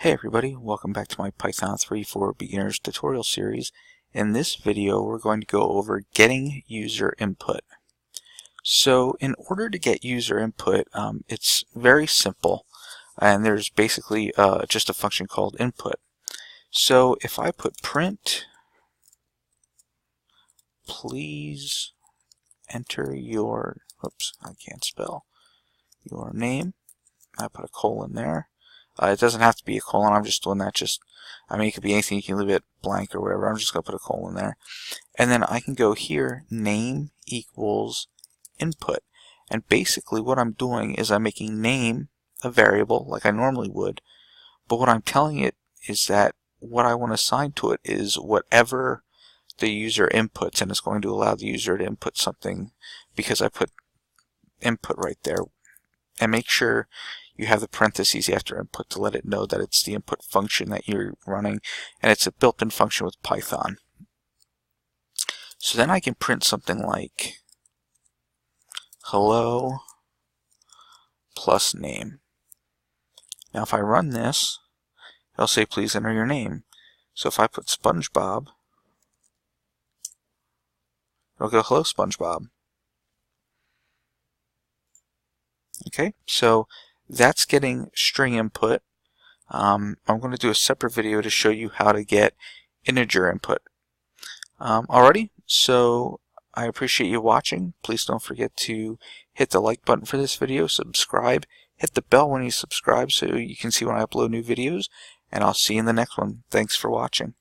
Hey everybody, welcome back to my Python 3 for Beginners tutorial series. In this video we're going to go over getting user input. So in order to get user input, it's very simple, and there's basically just a function called input. So if I put print, please enter your, oops, I can't spell, your name. I put a colon there. It doesn't have to be a colon. I'm just doing that it could be anything. You can leave it blank or whatever. I'm just going to put a colon there. And then I can go here, name equals input. And basically what I'm doing is I'm making name a variable like I normally would. But what I'm telling it is that what I want to assign to it is whatever the user inputs, and it's going to allow the user to input something because I put input right there. And make sure you have the parentheses after input to let it know that it's the input function that you're running, and it's a built-in function with Python. So then I can print something like hello plus name. Now if I run this, it'll say please enter your name. So if I put SpongeBob, it'll go hello SpongeBob. Okay, so that's getting string input. I'm going to do a separate video to show you how to get integer input. Alrighty, so I appreciate you watching. Please don't forget to hit the like button for this video, subscribe, hit the bell when you subscribe so you can see when I upload new videos, and I'll see you in the next one. Thanks for watching.